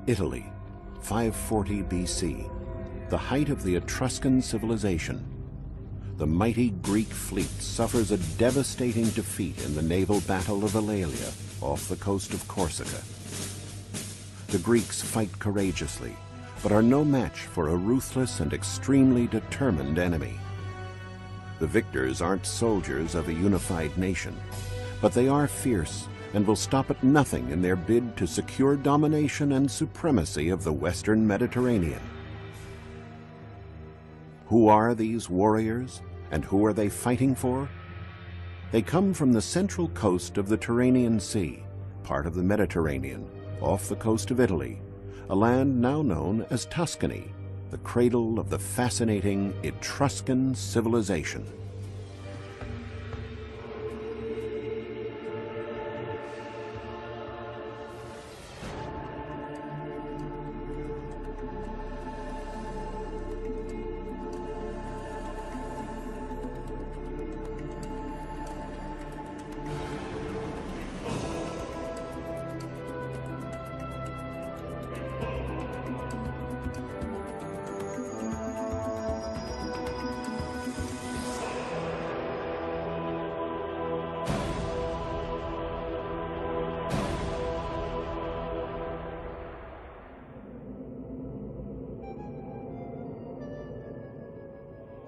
Italy, 540 BC, the height of the Etruscan civilization. The mighty Greek fleet suffers a devastating defeat in the naval battle of Eulalia off the coast of Corsica. The Greeks fight courageously, but are no match for a ruthless and extremely determined enemy. The victors aren't soldiers of a unified nation, but they are fierce and will stop at nothing in their bid to secure domination and supremacy of the Western Mediterranean. Who are these warriors, and who are they fighting for? They come from the central coast of the Tyrrhenian Sea, part of the Mediterranean, off the coast of Italy, a land now known as Tuscany, the cradle of the fascinating Etruscan civilization.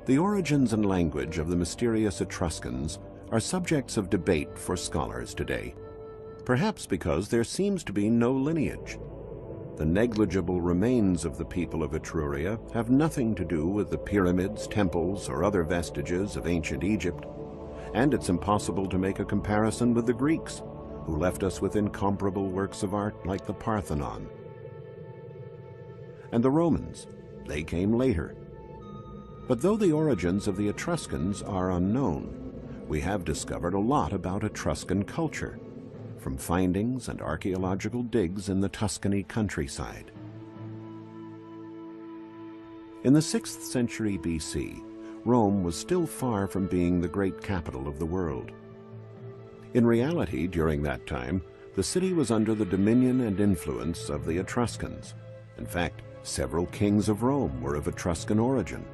The origins and language of the mysterious Etruscans are subjects of debate for scholars today, perhaps because there seems to be no lineage. The negligible remains of the people of Etruria have nothing to do with the pyramids, temples, or other vestiges of ancient Egypt, and it's impossible to make a comparison with the Greeks, who left us with incomparable works of art like the Parthenon. And the Romans, they came later. But though the origins of the Etruscans are unknown, we have discovered a lot about Etruscan culture, from findings and archaeological digs in the Tuscany countryside. In the 6th century BC, Rome was still far from being the great capital of the world. In reality, during that time, the city was under the dominion and influence of the Etruscans. In fact, several kings of Rome were of Etruscan origin.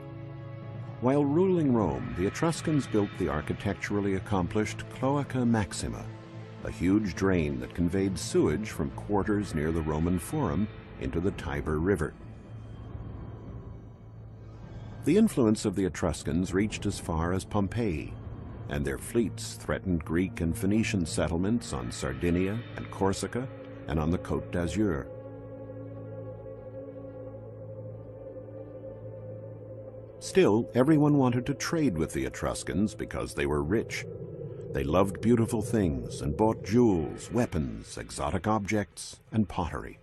While ruling Rome, the Etruscans built the architecturally accomplished Cloaca Maxima, a huge drain that conveyed sewage from quarters near the Roman Forum into the Tiber River. The influence of the Etruscans reached as far as Pompeii, and their fleets threatened Greek and Phoenician settlements on Sardinia and Corsica and on the Côte d'Azur. Still, everyone wanted to trade with the Etruscans because they were rich. They loved beautiful things and bought jewels, weapons, exotic objects, and pottery.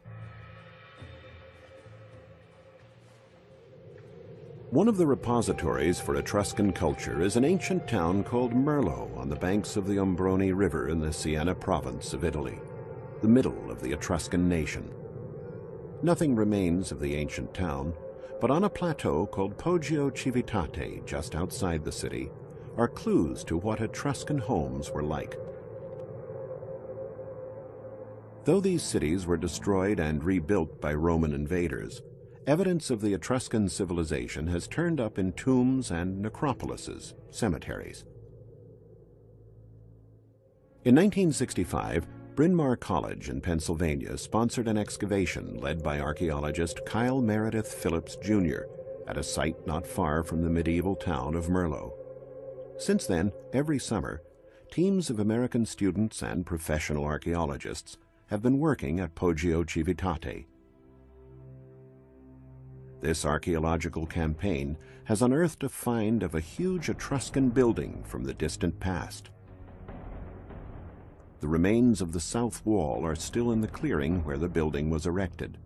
One of the repositories for Etruscan culture is an ancient town called Merlo on the banks of the Ombrone River in the Siena province of Italy, the middle of the Etruscan nation. Nothing remains of the ancient town, but on a plateau called Poggio Civitate, just outside the city, are clues to what Etruscan homes were like. Though these cities were destroyed and rebuilt by Roman invaders, evidence of the Etruscan civilization has turned up in tombs and necropolises, cemeteries. In 1965, Bryn Mawr College in Pennsylvania sponsored an excavation led by archaeologist Kyle Meredith Phillips, Jr. at a site not far from the medieval town of Merlo. Since then, every summer, teams of American students and professional archaeologists have been working at Poggio Civitate. This archaeological campaign has unearthed a find of a huge Etruscan building from the distant past. The remains of the south wall are still in the clearing where the building was erected.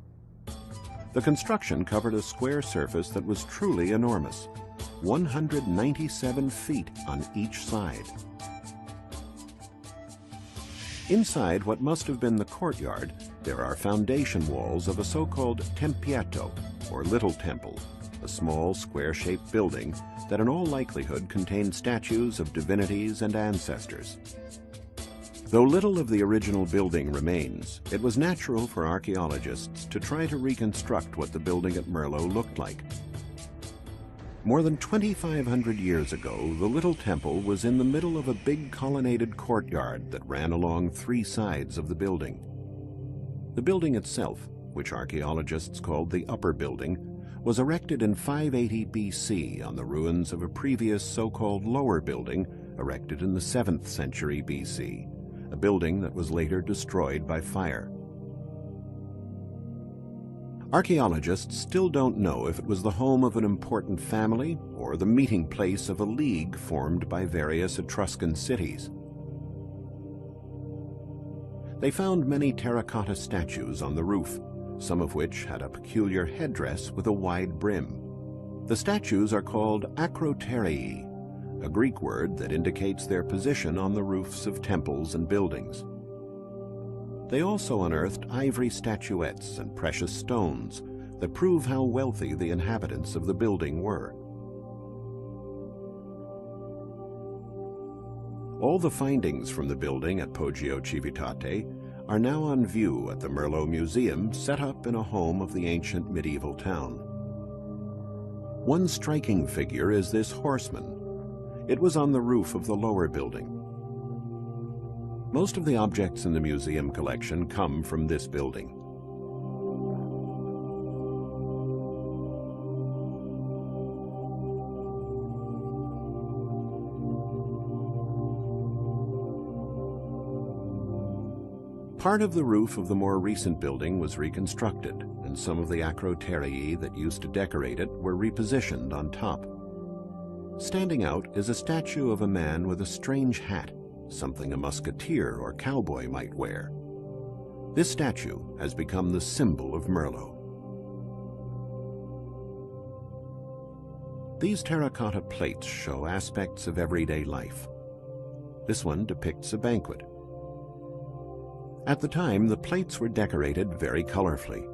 The construction covered a square surface that was truly enormous, 197 feet on each side. Inside what must have been the courtyard, there are foundation walls of a so-called tempietto, or little temple, a small square-shaped building that in all likelihood contained statues of divinities and ancestors. Though little of the original building remains, it was natural for archaeologists to try to reconstruct what the building at Merlo looked like. More than 2,500 years ago, the little temple was in the middle of a big colonnaded courtyard that ran along 3 sides of the building. The building itself, which archaeologists called the Upper Building, was erected in 580 BC on the ruins of a previous so-called Lower Building erected in the 7th century BC, a building that was later destroyed by fire. Archaeologists still don't know if it was the home of an important family or the meeting place of a league formed by various Etruscan cities. They found many terracotta statues on the roof, some of which had a peculiar headdress with a wide brim. The statues are called acroterii, a Greek word that indicates their position on the roofs of temples and buildings. They also unearthed ivory statuettes and precious stones that prove how wealthy the inhabitants of the building were. All the findings from the building at Poggio Civitate are now on view at the Merlo Museum, set up in a home of the ancient medieval town. One striking figure is this horseman. It was on the roof of the lower building. Most of the objects in the museum collection come from this building. Part of the roof of the more recent building was reconstructed, and some of the acroterii that used to decorate it were repositioned on top. Standing out is a statue of a man with a strange hat, something a musketeer or cowboy might wear. This statue has become the symbol of Merlo. These terracotta plates show aspects of everyday life. This one depicts a banquet. At the time, the plates were decorated very colorfully.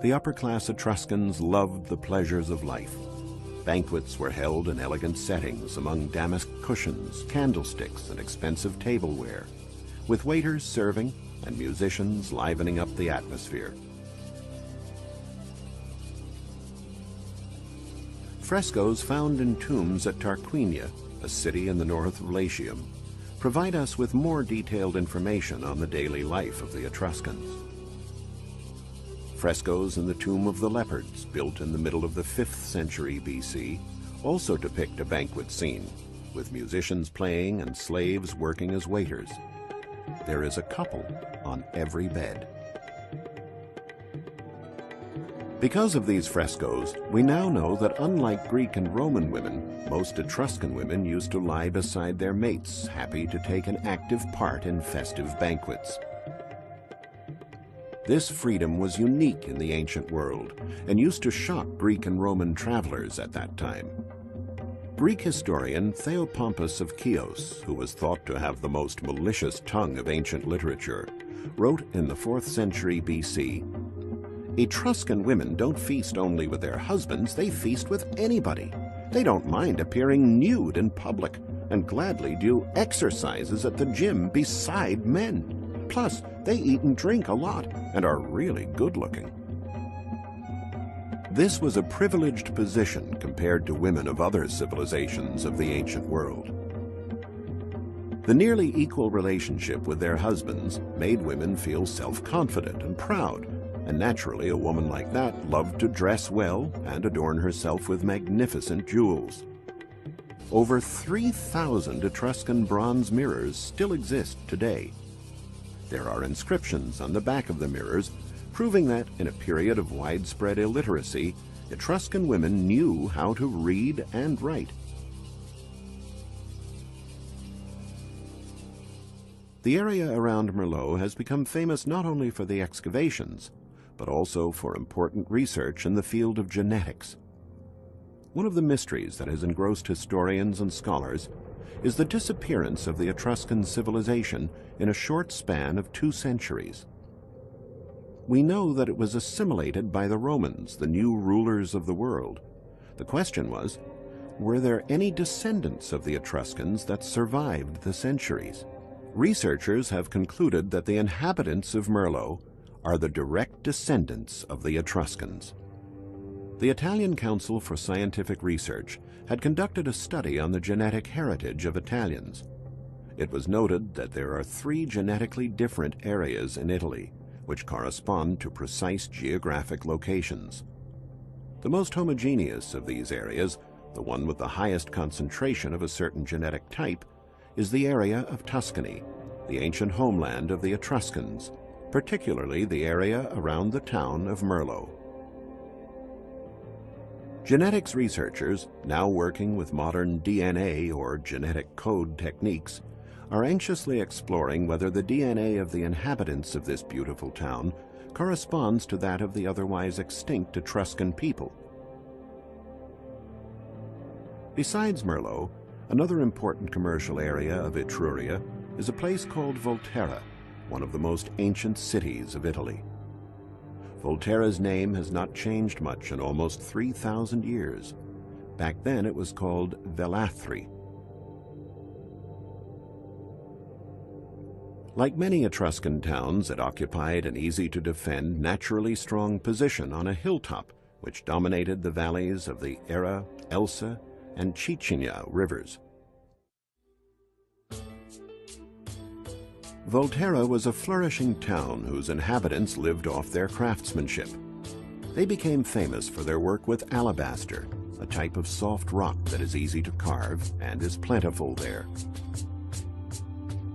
The upper-class Etruscans loved the pleasures of life. Banquets were held in elegant settings among damask cushions, candlesticks, and expensive tableware, with waiters serving and musicians livening up the atmosphere. Frescoes found in tombs at Tarquinia, a city in the north of Latium, provide us with more detailed information on the daily life of the Etruscans. Frescoes in the Tomb of the Leopards, built in the middle of the 5th century BC, also depict a banquet scene, with musicians playing and slaves working as waiters. There is a couple on every bed. Because of these frescoes, we now know that unlike Greek and Roman women, most Etruscan women used to lie beside their mates, happy to take an active part in festive banquets. This freedom was unique in the ancient world and used to shock Greek and Roman travelers at that time. Greek historian Theopompus of Chios, who was thought to have the most malicious tongue of ancient literature, wrote in the 4th century BC, "Etruscan women don't feast only with their husbands, they feast with anybody. They don't mind appearing nude in public and gladly do exercises at the gym beside men. Plus, they eat and drink a lot and are really good-looking." This was a privileged position compared to women of other civilizations of the ancient world. The nearly equal relationship with their husbands made women feel self-confident and proud, and naturally a woman like that loved to dress well and adorn herself with magnificent jewels. Over 3,000 Etruscan bronze mirrors still exist today. There are inscriptions on the back of the mirrors proving that in a period of widespread illiteracy, Etruscan women knew how to read and write. The area around Merlo has become famous not only for the excavations, but also for important research in the field of genetics. One of the mysteries that has engrossed historians and scholars is the disappearance of the Etruscan civilization in a short span of 2 centuries. We know that it was assimilated by the Romans, the new rulers of the world. The question was, were there any descendants of the Etruscans that survived the centuries? Researchers have concluded that the inhabitants of Merlo are the direct descendants of the Etruscans. The Italian Council for Scientific Research had conducted a study on the genetic heritage of Italians. It was noted that there are 3 genetically different areas in Italy, which correspond to precise geographic locations. The most homogeneous of these areas, the one with the highest concentration of a certain genetic type, is the area of Tuscany, the ancient homeland of the Etruscans, particularly the area around the town of Merlo. Genetics researchers, now working with modern DNA or genetic code techniques, are anxiously exploring whether the DNA of the inhabitants of this beautiful town corresponds to that of the otherwise extinct Etruscan people. Besides Merlo, another important commercial area of Etruria is a place called Volterra, one of the most ancient cities of Italy. Volterra's name has not changed much in almost 3,000 years. Back then it was called Velathri. Like many Etruscan towns, it occupied an easy-to-defend, naturally strong position on a hilltop which dominated the valleys of the Era, Elsa, and Cicigna rivers. Volterra was a flourishing town whose inhabitants lived off their craftsmanship. They became famous for their work with alabaster, a type of soft rock that is easy to carve and is plentiful there.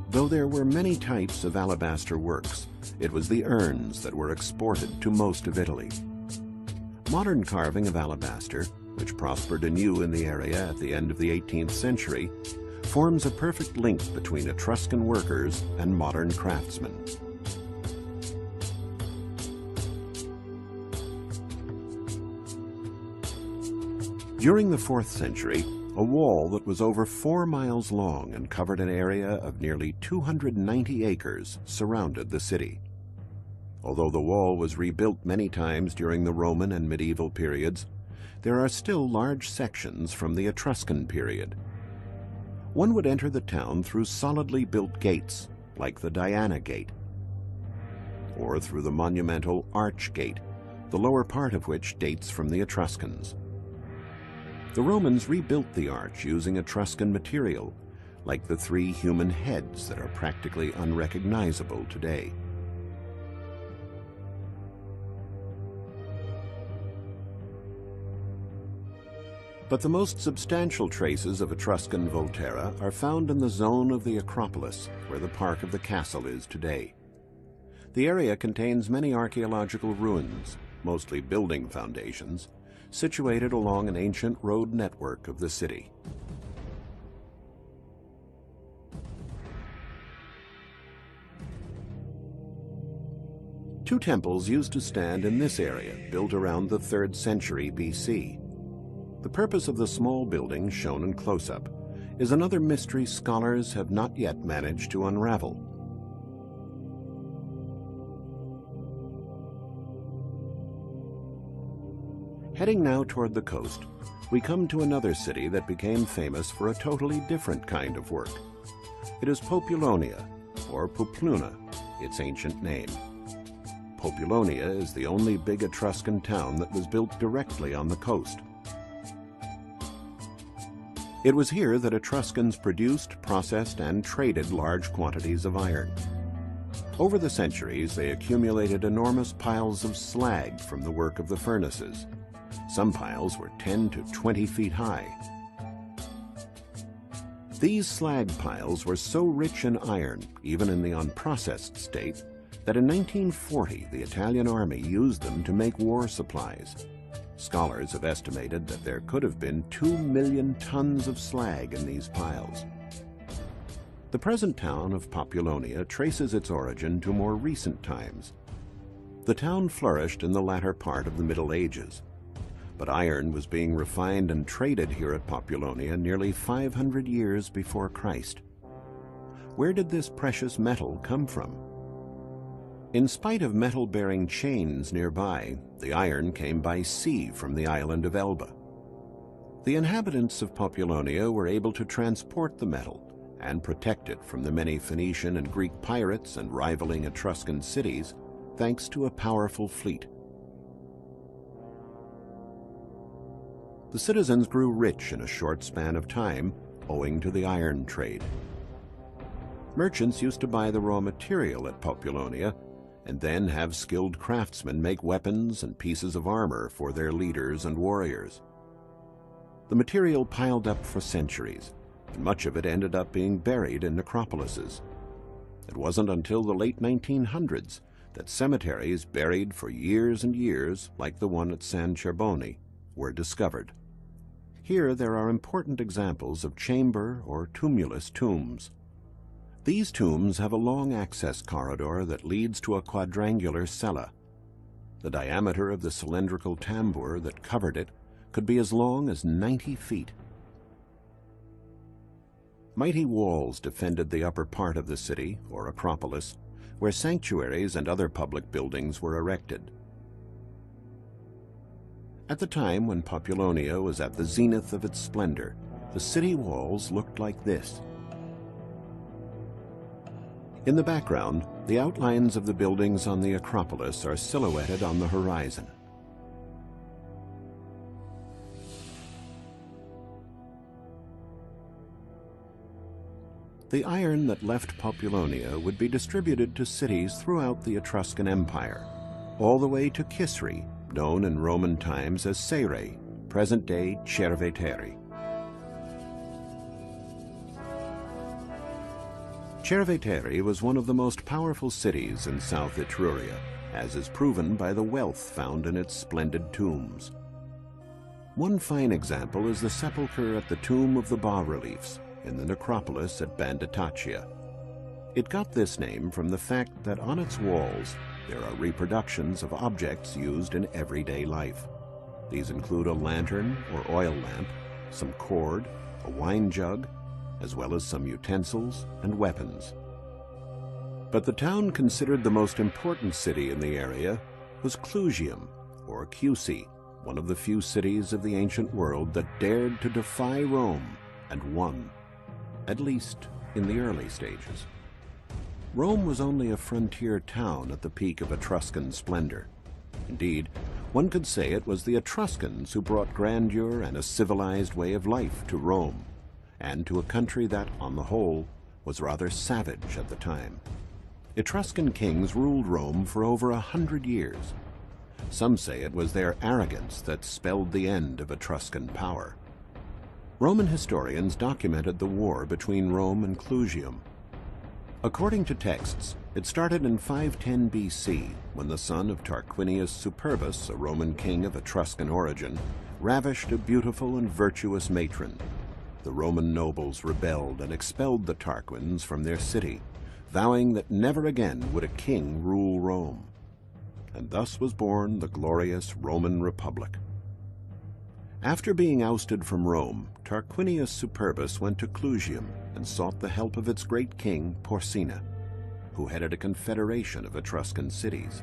Though there were many types of alabaster works, it was the urns that were exported to most of Italy. Modern carving of alabaster, which prospered anew in the area at the end of the 18th century, forms a perfect link between Etruscan workers and modern craftsmen. During the 4th century, a wall that was over 4 miles long and covered an area of nearly 290 acres surrounded the city. Although the wall was rebuilt many times during the Roman and medieval periods, there are still large sections from the Etruscan period. One would enter the town through solidly built gates, like the Diana Gate, or through the monumental Arch Gate, the lower part of which dates from the Etruscans. The Romans rebuilt the arch using Etruscan material, like the 3 human heads that are practically unrecognizable today. But the most substantial traces of Etruscan Volterra are found in the zone of the Acropolis, where the park of the castle is today. The area contains many archaeological ruins, mostly building foundations, situated along an ancient road network of the city. Two temples used to stand in this area, built around the 3rd century BC. The purpose of the small building shown in close-up is another mystery scholars have not yet managed to unravel. Heading now toward the coast, we come to another city that became famous for a totally different kind of work. It is Populonia, or Pupluna, its ancient name. Populonia is the only big Etruscan town that was built directly on the coast. It was here that Etruscans produced, processed, and traded large quantities of iron. Over the centuries, they accumulated enormous piles of slag from the work of the furnaces. Some piles were 10 to 20 feet high. These slag piles were so rich in iron, even in the unprocessed state, that in 1940 the Italian army used them to make war supplies. Scholars have estimated that there could have been 2 million tons of slag in these piles. The present town of Populonia traces its origin to more recent times. The town flourished in the latter part of the Middle Ages, but iron was being refined and traded here at Populonia nearly 500 years before Christ. Where did this precious metal come from? In spite of metal-bearing chains nearby, the iron came by sea from the island of Elba. The inhabitants of Populonia were able to transport the metal and protect it from the many Phoenician and Greek pirates and rivaling Etruscan cities, thanks to a powerful fleet. The citizens grew rich in a short span of time, owing to the iron trade. Merchants used to buy the raw material at Populonia and then have skilled craftsmen make weapons and pieces of armor for their leaders and warriors. The material piled up for centuries, and much of it ended up being buried in necropolises. It wasn't until the late 1900s that cemeteries buried for years and years, like the one at San Cerboni, were discovered. Here there are important examples of chamber or tumulus tombs. These tombs have a long access corridor that leads to a quadrangular cella. The diameter of the cylindrical tambour that covered it could be as long as 90 feet. Mighty walls defended the upper part of the city, or Acropolis, where sanctuaries and other public buildings were erected. At the time when Populonia was at the zenith of its splendor, the city walls looked like this. In the background, the outlines of the buildings on the Acropolis are silhouetted on the horizon. The iron that left Populonia would be distributed to cities throughout the Etruscan Empire, all the way to Kisri, known in Roman times as Caere, present-day Cerveteri. Cerveteri was one of the most powerful cities in South Etruria, as is proven by the wealth found in its splendid tombs. One fine example is the sepulchre at the Tomb of the Bas-Reliefs in the necropolis at Banditaccia. It got this name from the fact that on its walls there are reproductions of objects used in everyday life. These include a lantern or oil lamp, some cord, a wine jug, as well as some utensils and weapons. But the town considered the most important city in the area was Clusium, or Cusi, one of the few cities of the ancient world that dared to defy Rome and won, at least in the early stages. Rome was only a frontier town at the peak of Etruscan splendor. Indeed, one could say it was the Etruscans who brought grandeur and a civilized way of life to Rome, and to a country that, on the whole, was rather savage at the time. Etruscan kings ruled Rome for over 100 years. Some say it was their arrogance that spelled the end of Etruscan power. Roman historians documented the war between Rome and Clusium. According to texts, it started in 510 BC, when the son of Tarquinius Superbus, a Roman king of Etruscan origin, ravished a beautiful and virtuous matron. The Roman nobles rebelled and expelled the Tarquins from their city, vowing that never again would a king rule Rome. And thus was born the glorious Roman Republic. After being ousted from Rome, Tarquinius Superbus went to Clusium and sought the help of its great king, Porsena, who headed a confederation of Etruscan cities.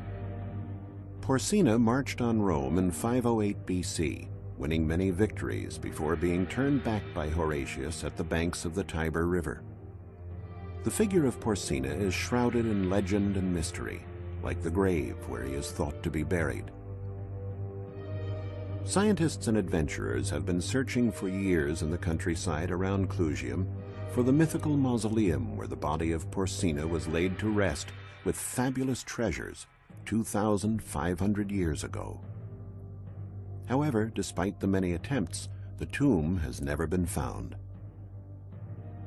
Porsena marched on Rome in 508 BC, winning many victories before being turned back by Horatius at the banks of the Tiber River. The figure of Porsena is shrouded in legend and mystery, like the grave where he is thought to be buried. Scientists and adventurers have been searching for years in the countryside around Clusium for the mythical mausoleum where the body of Porsena was laid to rest with fabulous treasures 2,500 years ago. However, despite the many attempts, the tomb has never been found.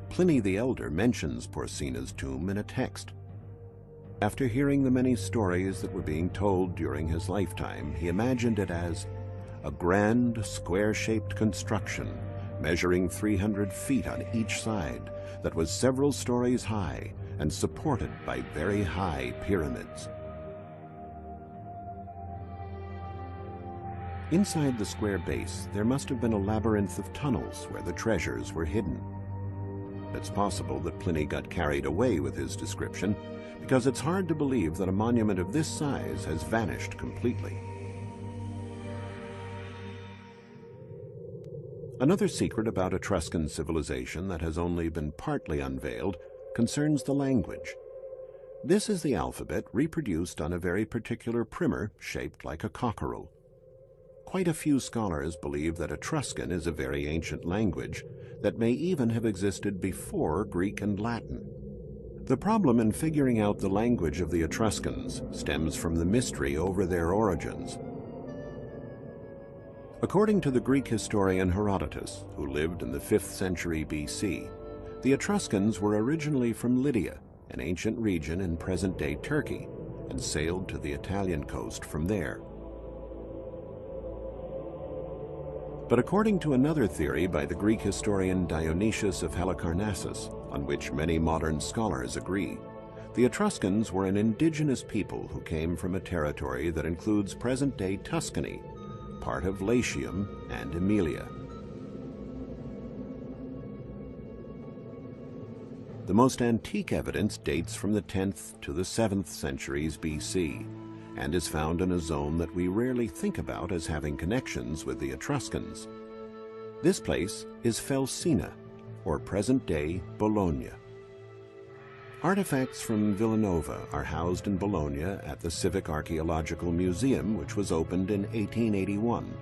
Pliny the Elder mentions Porsena's tomb in a text. After hearing the many stories that were being told during his lifetime, he imagined it as a grand, square-shaped construction measuring 300 feet on each side that was several stories high and supported by very high pyramids. Inside the square base, there must have been a labyrinth of tunnels where the treasures were hidden. It's possible that Pliny got carried away with his description, because it's hard to believe that a monument of this size has vanished completely. Another secret about Etruscan civilization that has only been partly unveiled concerns the language. This is the alphabet reproduced on a very particular primer shaped like a cockerel. Quite a few scholars believe that Etruscan is a very ancient language that may even have existed before Greek and Latin. The problem in figuring out the language of the Etruscans stems from the mystery over their origins. According to the Greek historian Herodotus, who lived in the 5th century BC, the Etruscans were originally from Lydia, an ancient region in present-day Turkey, and sailed to the Italian coast from there. But according to another theory by the Greek historian Dionysius of Halicarnassus, on which many modern scholars agree, the Etruscans were an indigenous people who came from a territory that includes present-day Tuscany, part of Latium and Aemilia. The most antique evidence dates from the 10th to the 7th centuries BC and is found in a zone that we rarely think about as having connections with the Etruscans. This place is Felsina, or present-day Bologna. Artifacts from Villanova are housed in Bologna at the Civic Archaeological Museum, which was opened in 1881.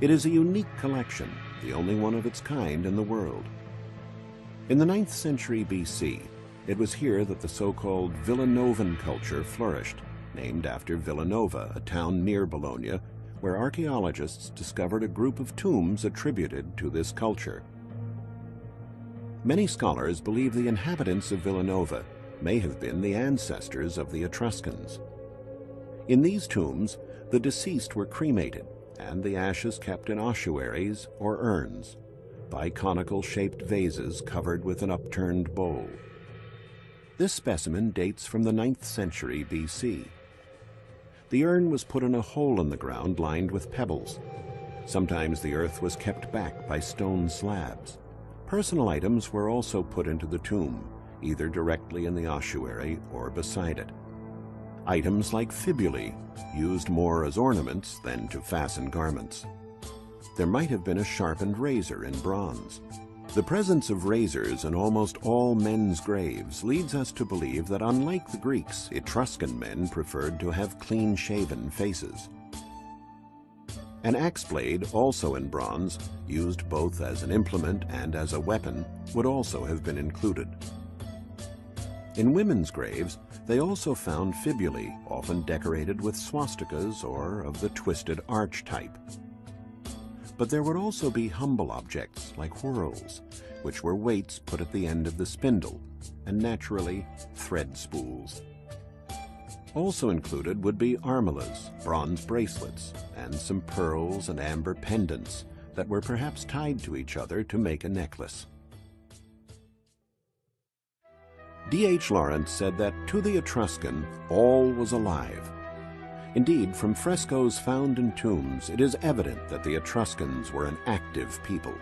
It is a unique collection, the only one of its kind in the world. In the 9th century BC, it was here that the so-called Villanovan culture flourished, named after Villanova, a town near Bologna, where archaeologists discovered a group of tombs attributed to this culture. Many scholars believe the inhabitants of Villanova may have been the ancestors of the Etruscans. In these tombs, the deceased were cremated, and the ashes kept in ossuaries or urns, biconical-shaped vases covered with an upturned bowl. This specimen dates from the 9th century BC. The urn was put in a hole in the ground lined with pebbles. Sometimes the earth was kept back by stone slabs. Personal items were also put into the tomb, either directly in the ossuary or beside it. Items like fibulae, used more as ornaments than to fasten garments. There might have been a sharpened razor in bronze. The presence of razors in almost all men's graves leads us to believe that unlike the Greeks, Etruscan men preferred to have clean-shaven faces. An axe blade, also in bronze, used both as an implement and as a weapon, would also have been included. In women's graves, they also found fibulae, often decorated with swastikas or of the twisted arch type. But there would also be humble objects like whorls, which were weights put at the end of the spindle, and naturally, thread spools. Also included would be armilas, bronze bracelets, and some pearls and amber pendants that were perhaps tied to each other to make a necklace. D.H. Lawrence said that to the Etruscan, all was alive. Indeed, from frescoes found in tombs, it is evident that the Etruscans were an active people.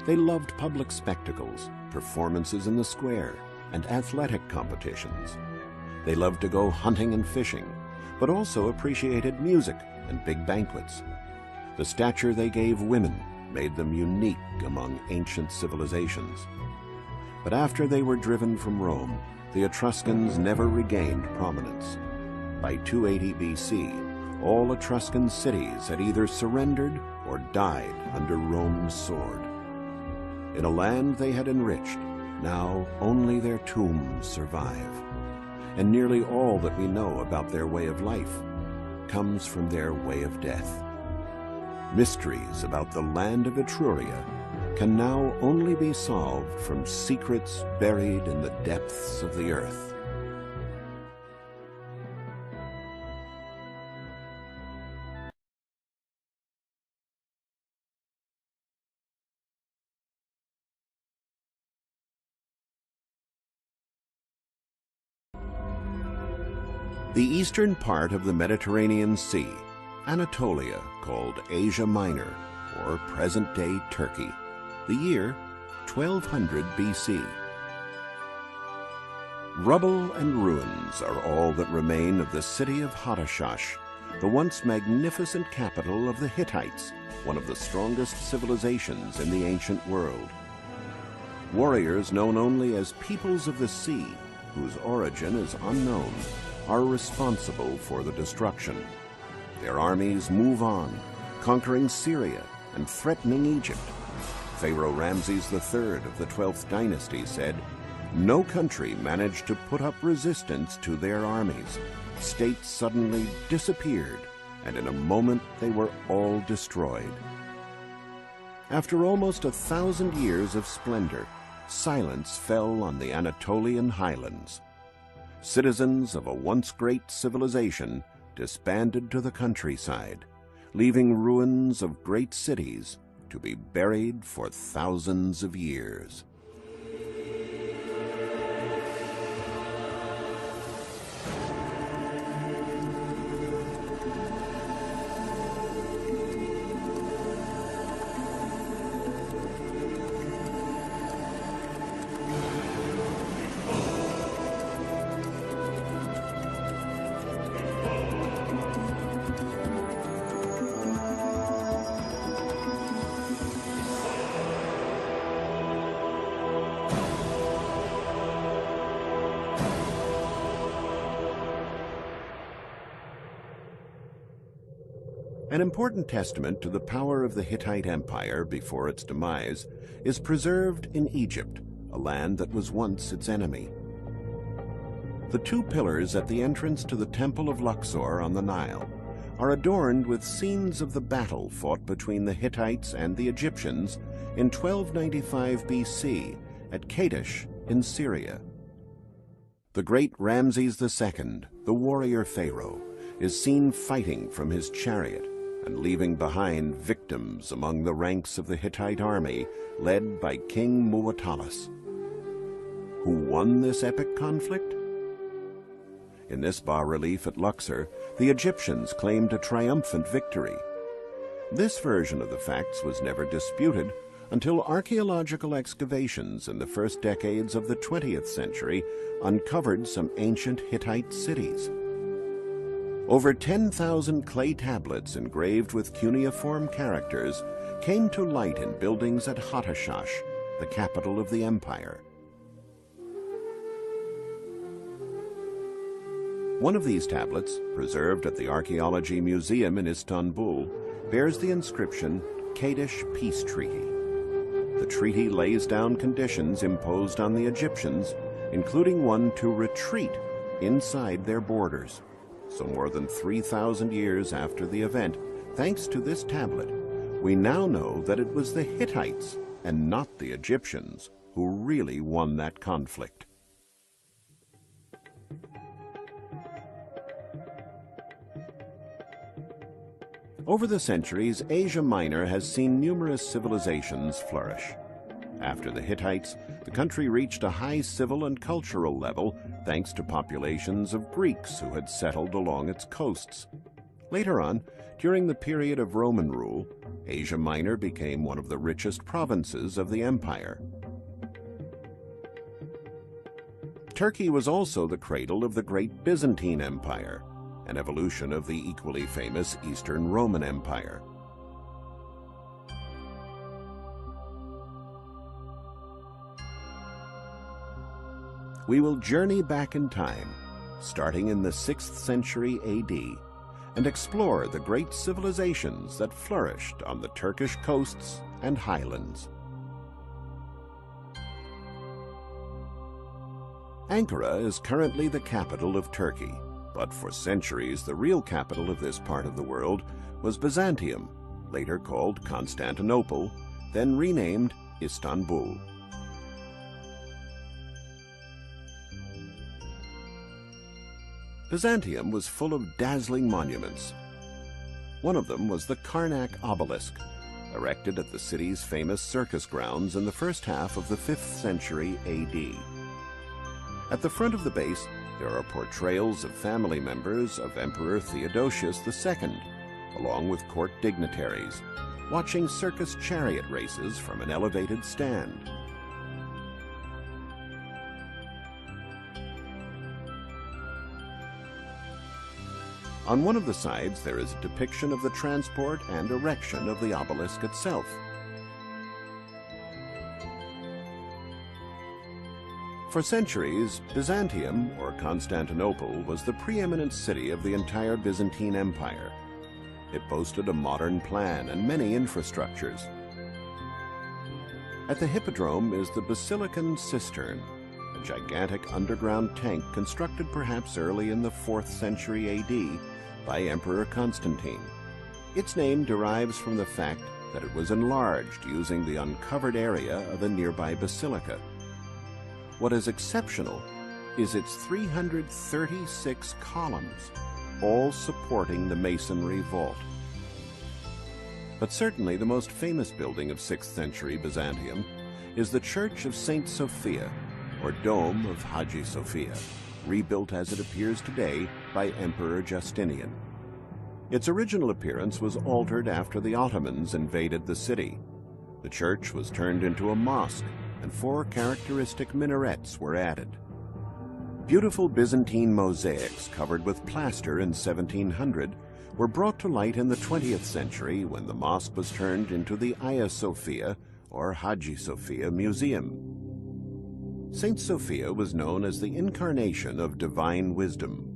They loved public spectacles, performances in the square, and athletic competitions. They loved to go hunting and fishing, but also appreciated music and big banquets. The stature they gave women made them unique among ancient civilizations. But after they were driven from Rome, the Etruscans never regained prominence. By 280 BC, all Etruscan cities had either surrendered or died under Rome's sword. In a land they had enriched, now only their tombs survive. And nearly all that we know about their way of life comes from their way of death. Mysteries about the land of Etruria can now only be solved from secrets buried in the depths of the earth. The eastern part of the Mediterranean Sea, Anatolia, called Asia Minor, or present-day Turkey. The year 1200 BC. Rubble and ruins are all that remain of the city of Hadashash, the once magnificent capital of the Hittites, one of the strongest civilizations in the ancient world. Warriors known only as peoples of the sea, whose origin is unknown, are responsible for the destruction. Their armies move on, conquering Syria and threatening Egypt. Pharaoh Ramses III of the 12th dynasty said, "No country managed to put up resistance to their armies. States suddenly disappeared, and in a moment they were all destroyed." After almost 1,000 years of splendor, silence fell on the Anatolian highlands. Citizens of a once great civilization disbanded to the countryside, leaving ruins of great cities to be buried for thousands of years. An important testament to the power of the Hittite Empire before its demise is preserved in Egypt, a land that was once its enemy. The two pillars at the entrance to the Temple of Luxor on the Nile are adorned with scenes of the battle fought between the Hittites and the Egyptians in 1295 BC at Kadesh in Syria. The great Ramses II, the warrior pharaoh, is seen fighting from his chariot and leaving behind victims among the ranks of the Hittite army led by King Muwatalus. Who won this epic conflict? In this bas-relief at Luxor, the Egyptians claimed a triumphant victory. This version of the facts was never disputed until archaeological excavations in the first decades of the 20th century uncovered some ancient Hittite cities. Over 10,000 clay tablets engraved with cuneiform characters came to light in buildings at Hattashsh, the capital of the empire. One of these tablets, preserved at the Archaeology Museum in Istanbul, bears the inscription Kadesh Peace Treaty. The treaty lays down conditions imposed on the Egyptians, including one to retreat inside their borders. So more than 3,000 years after the event, thanks to this tablet, we now know that it was the Hittites and not the Egyptians who really won that conflict. Over the centuries, Asia Minor has seen numerous civilizations flourish. After the Hittites, the country reached a high civil and cultural level thanks to populations of Greeks who had settled along its coasts. Later on, during the period of Roman rule, Asia Minor became one of the richest provinces of the empire. Turkey was also the cradle of the great Byzantine Empire, an evolution of the equally famous Eastern Roman Empire. We will journey back in time, starting in the 6th century AD, and explore the great civilizations that flourished on the Turkish coasts and highlands. Ankara is currently the capital of Turkey, but for centuries the real capital of this part of the world was Byzantium, later called Constantinople, then renamed Istanbul. Byzantium was full of dazzling monuments. One of them was the Karnak obelisk, erected at the city's famous circus grounds in the first half of the 5th century AD. At the front of the base, there are portrayals of family members of Emperor Theodosius II, along with court dignitaries, watching circus chariot races from an elevated stand. On one of the sides, there is a depiction of the transport and erection of the obelisk itself. For centuries, Byzantium, or Constantinople, was the preeminent city of the entire Byzantine Empire. It boasted a modern plan and many infrastructures. At the Hippodrome is the Basilican Cistern, a gigantic underground tank constructed perhaps early in the 4th century AD by Emperor Constantine. Its name derives from the fact that it was enlarged using the uncovered area of a nearby basilica. What is exceptional is its 336 columns, all supporting the masonry vault. But certainly the most famous building of 6th century Byzantium is the Church of St. Sophia, or Dome of Hagia Sophia, rebuilt as it appears today by Emperor Justinian. Its original appearance was altered after the Ottomans invaded the city. The church was turned into a mosque, and 4 characteristic minarets were added. Beautiful Byzantine mosaics covered with plaster in 1700 were brought to light in the 20th century when the mosque was turned into the Hagia Sophia, or Hagia Sophia Museum. Saint Sophia was known as the incarnation of divine wisdom.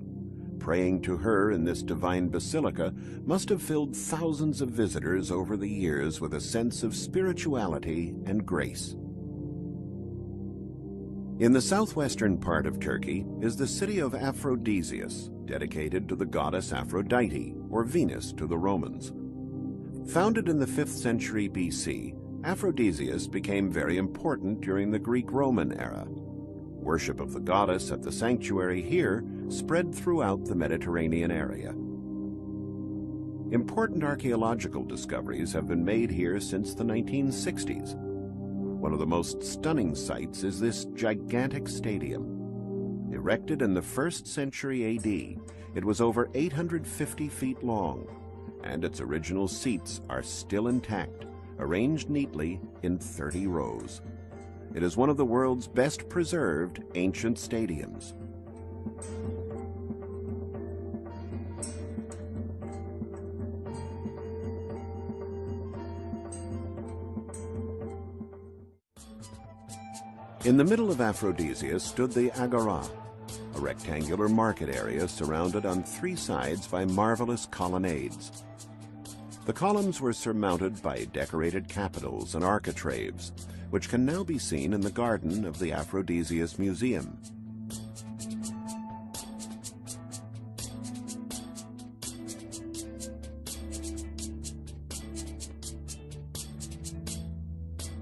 Praying to her in this divine basilica must have filled thousands of visitors over the years with a sense of spirituality and grace. In the southwestern part of Turkey is the city of Aphrodisias, dedicated to the goddess Aphrodite, or Venus to the Romans. Founded in the 5th century BC, Aphrodisias became very important during the Greek-Roman era. Worship of the goddess at the sanctuary here spread throughout the Mediterranean area. Important archaeological discoveries have been made here since the 1960s. One of the most stunning sights is this gigantic stadium. Erected in the 1st century AD, it was over 850 feet long, and its original seats are still intact, arranged neatly in 30 rows. It is one of the world's best preserved ancient stadiums. In the middle of Aphrodisias stood the Agora, a rectangular market area surrounded on 3 sides by marvelous colonnades. The columns were surmounted by decorated capitals and architraves, which can now be seen in the garden of the Aphrodisias Museum.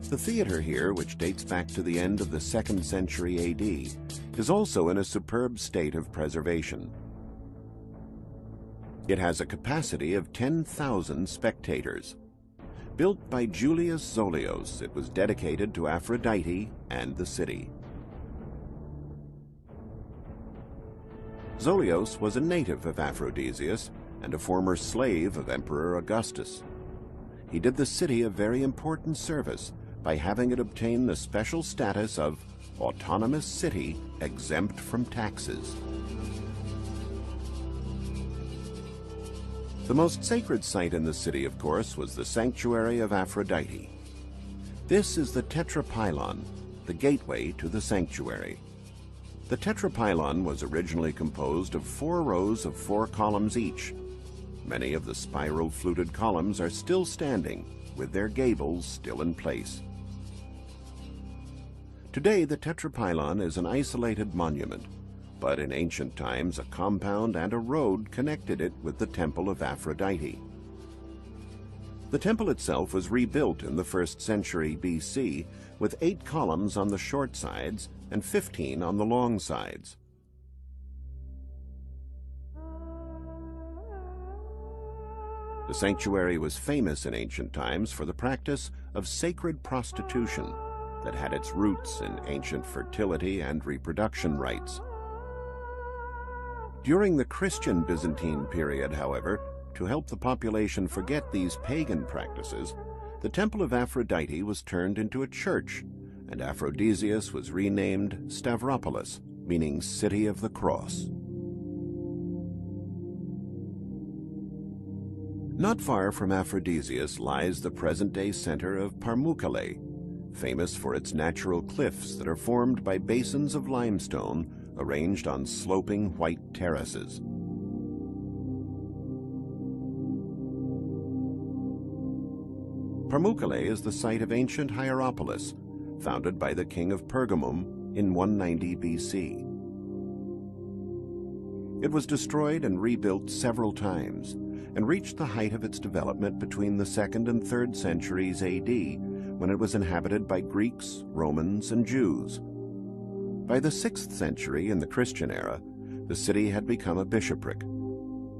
The theater here, which dates back to the end of the 2nd century AD, is also in a superb state of preservation. It has a capacity of 10,000 spectators. Built by Julius Zolios, it was dedicated to Aphrodite and the city. Zolios was a native of Aphrodisias and a former slave of Emperor Augustus. He did the city a very important service by having it obtain the special status of autonomous city exempt from taxes. The most sacred site in the city, of course, was the sanctuary of Aphrodite. This is the tetrapylon, the gateway to the sanctuary. The tetrapylon was originally composed of 4 rows of 4 columns each. Many of the spiral fluted columns are still standing, with their gables still in place. Today, the tetrapylon is an isolated monument, but in ancient times a compound and a road connected it with the temple of Aphrodite. The temple itself was rebuilt in the 1st century BC with 8 columns on the short sides and 15 on the long sides. The sanctuary was famous in ancient times for the practice of sacred prostitution that had its roots in ancient fertility and reproduction rites. During the Christian Byzantine period, however, to help the population forget these pagan practices, the Temple of Aphrodite was turned into a church, and Aphrodisias was renamed Stavropolis, meaning City of the Cross. Not far from Aphrodisias lies the present-day center of Pamukkale, famous for its natural cliffs that are formed by basins of limestone arranged on sloping white terraces. Pamukkale is the site of ancient Hierapolis, founded by the king of Pergamum in 190 BC. It was destroyed and rebuilt several times and reached the height of its development between the 2nd and 3rd centuries AD, when it was inhabited by Greeks, Romans, and Jews. By the 6th century, in the Christian era, the city had become a bishopric.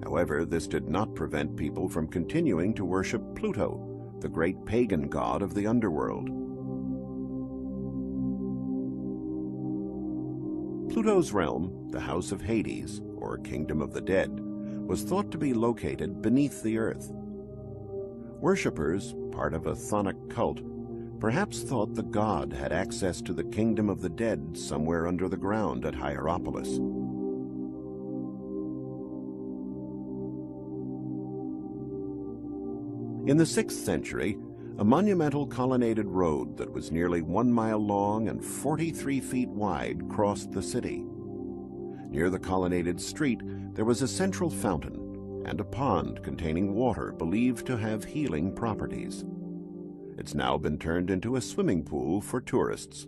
However, this did not prevent people from continuing to worship Pluto, the great pagan god of the underworld. Pluto's realm, the House of Hades, or Kingdom of the Dead, was thought to be located beneath the earth. Worshippers, part of a chthonic cult, perhaps thought the god had access to the Kingdom of the Dead somewhere under the ground at Hierapolis. In the 6th century, a monumental colonnaded road that was nearly 1 mile long and 43 feet wide crossed the city. Near the colonnaded street, there was a central fountain and a pond containing water believed to have healing properties. It's now been turned into a swimming pool for tourists.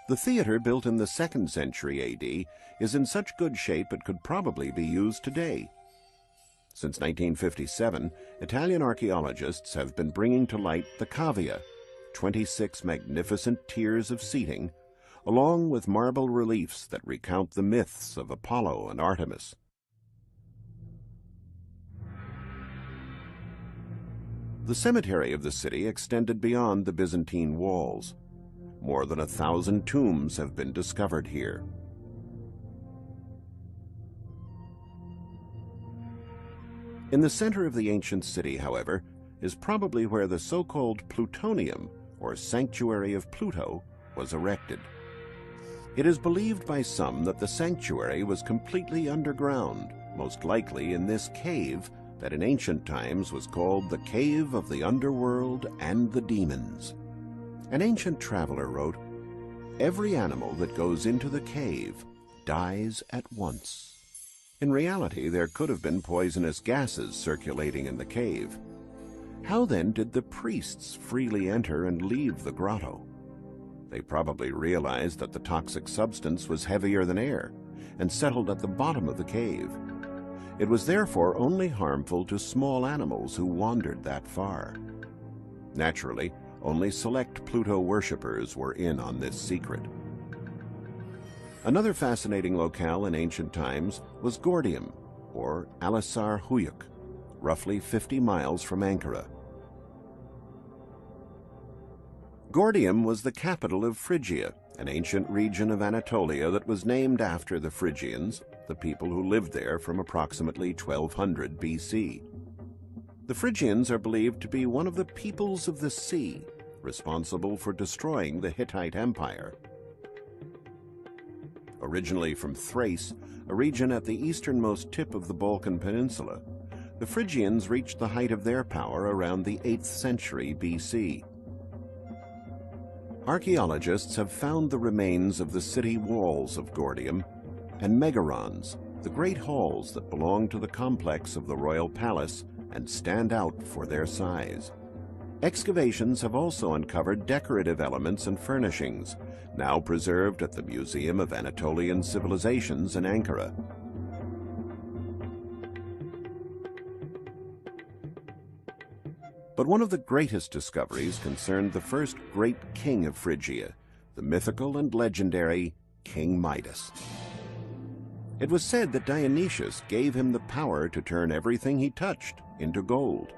The theater, built in the 2nd century AD, is in such good shape it could probably be used today. Since 1957, Italian archaeologists have been bringing to light the cavea, 26 magnificent tiers of seating, along with marble reliefs that recount the myths of Apollo and Artemis. The cemetery of the city extended beyond the Byzantine walls. More than 1,000 tombs have been discovered here. In the center of the ancient city, however, is probably where the so-called Plutonium, or Sanctuary of Pluto, was erected. It is believed by some that the sanctuary was completely underground, most likely in this cave that in ancient times was called the Cave of the Underworld and the Demons. An ancient traveler wrote, "Every animal that goes into the cave dies at once." In reality, there could have been poisonous gases circulating in the cave. How then did the priests freely enter and leave the grotto? They probably realized that the toxic substance was heavier than air and settled at the bottom of the cave. It was therefore only harmful to small animals who wandered that far. Naturally, only select Pluto worshippers were in on this secret. Another fascinating locale in ancient times was Gordium, or Alisar Huyuk, roughly 50 miles from Ankara. Gordium was the capital of Phrygia, an ancient region of Anatolia that was named after the Phrygians, the people who lived there from approximately 1200 BC. The Phrygians are believed to be one of the peoples of the sea, responsible for destroying the Hittite Empire. Originally from Thrace, a region at the easternmost tip of the Balkan Peninsula, the Phrygians reached the height of their power around the 8th century BC. Archaeologists have found the remains of the city walls of Gordium and megarons, the great halls that belong to the complex of the royal palace and stand out for their size. Excavations have also uncovered decorative elements and furnishings, now preserved at the Museum of Anatolian Civilizations in Ankara. But one of the greatest discoveries concerned the first great king of Phrygia, the mythical and legendary King Midas. It was said that Dionysius gave him the power to turn everything he touched into gold.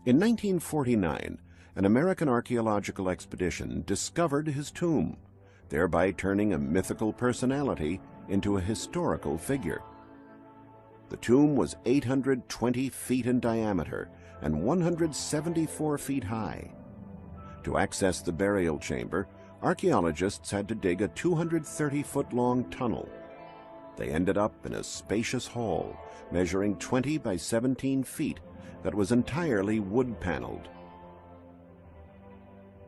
In 1949, an American archaeological expedition discovered his tomb, thereby turning a mythical personality into a historical figure. The tomb was 820 feet in diameter and 174 feet high. To access the burial chamber, archaeologists had to dig a 230-foot-long tunnel. They ended up in a spacious hall measuring 20 by 17 feet that was entirely wood-paneled.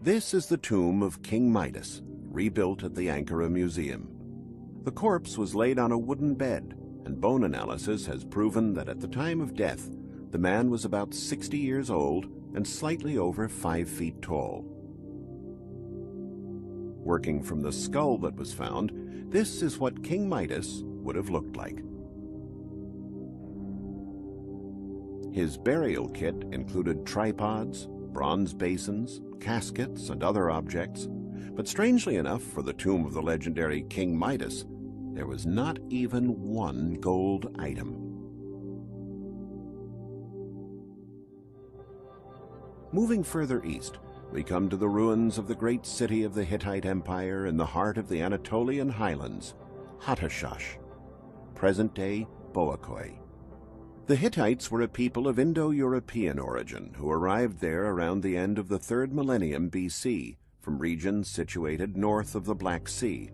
This is the tomb of King Midas, rebuilt at the Ankara Museum. The corpse was laid on a wooden bed, and bone analysis has proven that at the time of death, the man was about 60 years old and slightly over 5 feet tall. Working from the skull that was found, this is what King Midas would have looked like. His burial kit included tripods, bronze basins, caskets, and other objects, but strangely enough, for the tomb of the legendary King Midas, there was not even one gold item. Moving further east, we come to the ruins of the great city of the Hittite Empire in the heart of the Anatolian highlands, Hattashsh, present-day Boakoi. The Hittites were a people of Indo-European origin who arrived there around the end of the 3rd millennium BC from regions situated north of the Black Sea.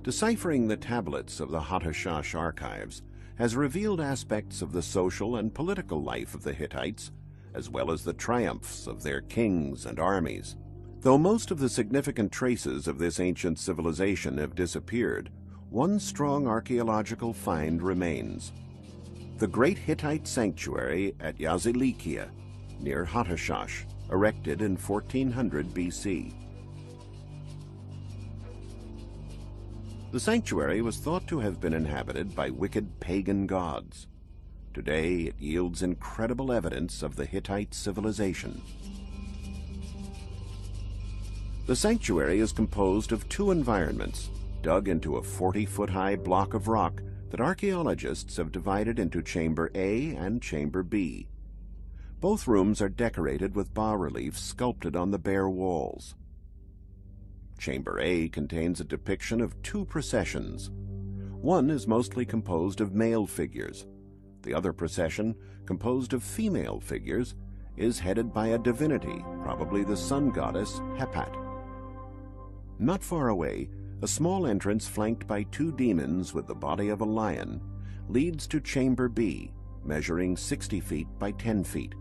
Deciphering the tablets of the Hattashsh archives has revealed aspects of the social and political life of the Hittites, as well as the triumphs of their kings and armies. Though most of the significant traces of this ancient civilization have disappeared, one strong archaeological find remains: the great Hittite sanctuary at Yazilikia, near Hattashsh, erected in 1400 BC. The sanctuary was thought to have been inhabited by wicked pagan gods. Today, it yields incredible evidence of the Hittite civilization. The sanctuary is composed of 2 environments, dug into a 40-foot-high block of rock that archaeologists have divided into Chamber A and Chamber B. Both rooms are decorated with bas-reliefs sculpted on the bare walls. Chamber A contains a depiction of 2 processions. One is mostly composed of male figures. The other procession, composed of female figures, is headed by a divinity, probably the sun goddess Hepat. Not far away, a small entrance flanked by 2 demons with the body of a lion leads to Chamber B, measuring 60 feet by 10 feet.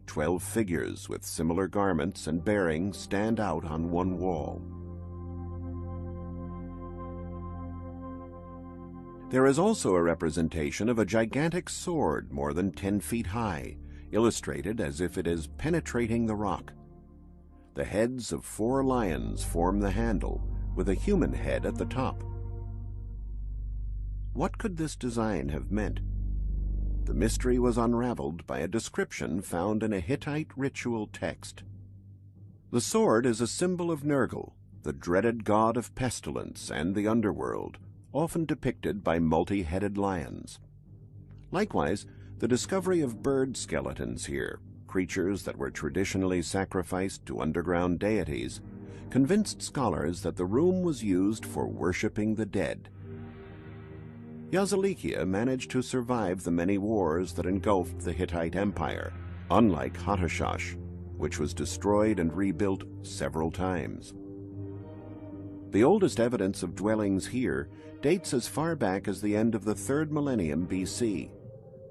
12 figures with similar garments and bearings stand out on one wall. There is also a representation of a gigantic sword more than 10 feet high, illustrated as if it is penetrating the rock. The heads of 4 lions form the handle, with a human head at the top. What could this design have meant? The mystery was unraveled by a description found in a Hittite ritual text. The sword is a symbol of Nergal, the dreaded god of pestilence and the underworld, often depicted by multi-headed lions. Likewise, the discovery of bird skeletons here, creatures that were traditionally sacrificed to underground deities, convinced scholars that the room was used for worshipping the dead. Yazilikia managed to survive the many wars that engulfed the Hittite Empire, unlike Hattashsh, which was destroyed and rebuilt several times. The oldest evidence of dwellings here dates as far back as the end of the 3rd millennium BC,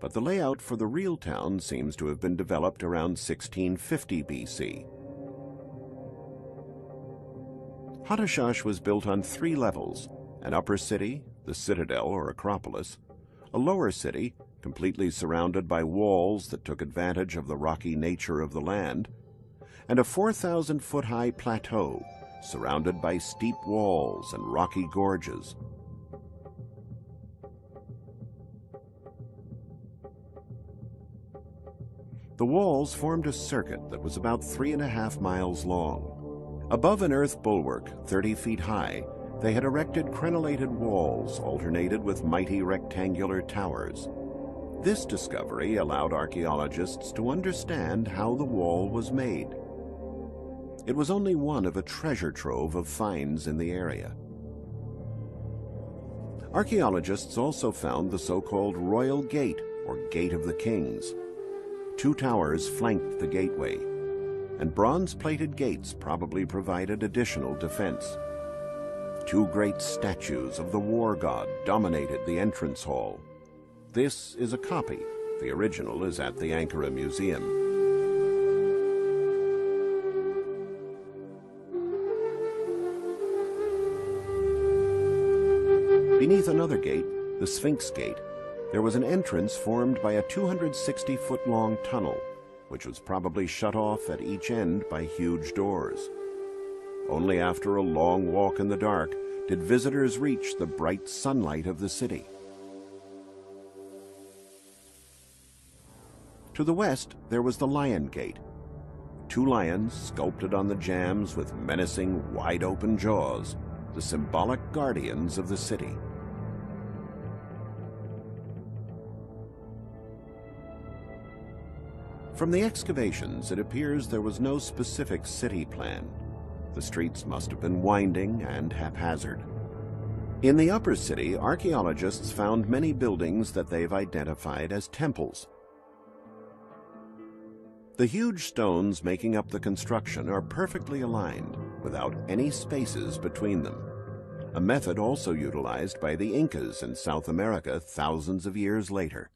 but the layout for the real town seems to have been developed around 1650 BC. Hattashsh was built on 3 levels: an upper city, the citadel or acropolis, a lower city, completely surrounded by walls that took advantage of the rocky nature of the land, and a 4,000-foot-high plateau surrounded by steep walls and rocky gorges. The walls formed a circuit that was about 3.5 miles long. Above an earth bulwark 30 feet high, they had erected crenellated walls alternated with mighty rectangular towers. This discovery allowed archaeologists to understand how the wall was made. It was only one of a treasure trove of finds in the area. Archaeologists also found the so-called Royal Gate, or Gate of the Kings. 2 towers flanked the gateway, and bronze-plated gates probably provided additional defense. Two great statues of the war god dominated the entrance hall. This is a copy. The original is at the Ankara Museum. Beneath another gate, the Sphinx Gate, there was an entrance formed by a 260-foot-long tunnel, which was probably shut off at each end by huge doors. Only after a long walk in the dark did visitors reach the bright sunlight of the city. To the west, there was the Lion Gate. Two lions sculpted on the jambs with menacing, wide-open jaws, the symbolic guardians of the city. From the excavations, it appears there was no specific city plan. The streets must have been winding and haphazard. In the upper city, archaeologists found many buildings that they've identified as temples. The huge stones making up the construction are perfectly aligned, without any spaces between them, a method also utilized by the Incas in South America thousands of years later.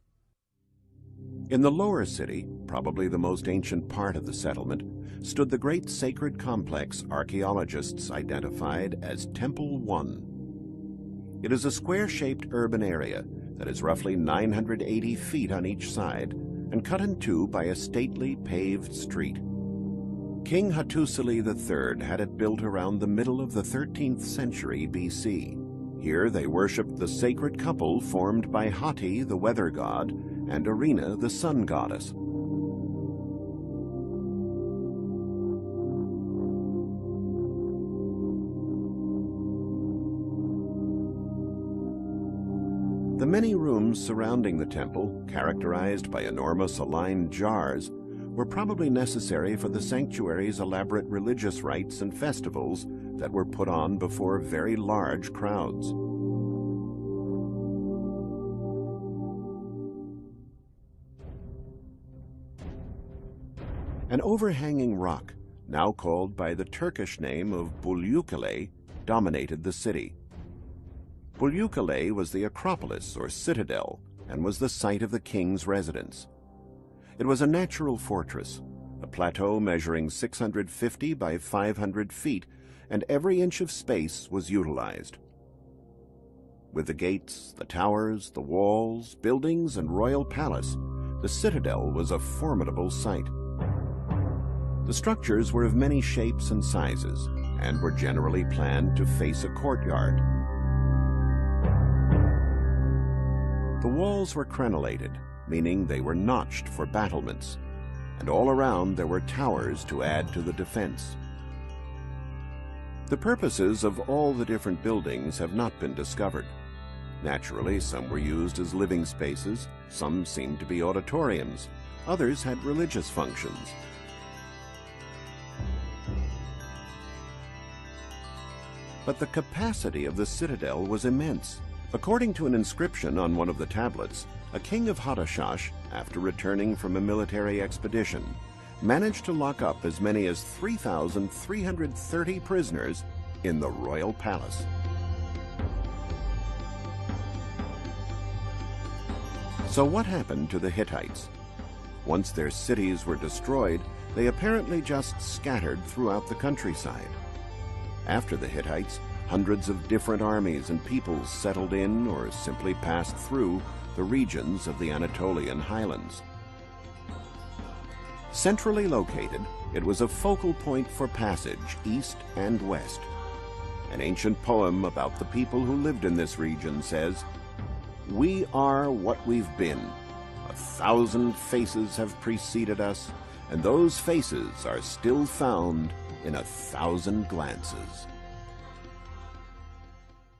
In the lower city, probably the most ancient part of the settlement, stood the great sacred complex archaeologists identified as Temple 1. It is a square-shaped urban area that is roughly 980 feet on each side and cut in two by a stately paved street. King Hattusili III had it built around the middle of the 13th century BC. Here they worshipped the sacred couple formed by Hati, the weather god, and Arena, the sun goddess. The many rooms surrounding the temple, characterized by enormous aligned jars, were probably necessary for the sanctuary's elaborate religious rites and festivals that were put on before very large crowds. An overhanging rock, now called by the Turkish name of Bulyukale, dominated the city. Bulyukale was the Acropolis, or citadel, and was the site of the king's residence. It was a natural fortress, a plateau measuring 650 by 500 feet, and every inch of space was utilized. With the gates, the towers, the walls, buildings, and royal palace, the citadel was a formidable sight. The structures were of many shapes and sizes, and were generally planned to face a courtyard. The walls were crenellated, meaning they were notched for battlements, and all around there were towers to add to the defense. The purposes of all the different buildings have not been discovered. Naturally, some were used as living spaces, some seemed to be auditoriums, others had religious functions. But the capacity of the citadel was immense. According to an inscription on one of the tablets, a king of Hadashash, after returning from a military expedition, managed to lock up as many as 3,330 prisoners in the royal palace. So what happened to the Hittites? Once their cities were destroyed, they apparently just scattered throughout the countryside. After the Hittites, hundreds of different armies and peoples settled in or simply passed through the regions of the Anatolian highlands. Centrally located, it was a focal point for passage east and west. An ancient poem about the people who lived in this region says, "We are what we've been. 1,000 faces have preceded us, and those faces are still found in 1,000 glances."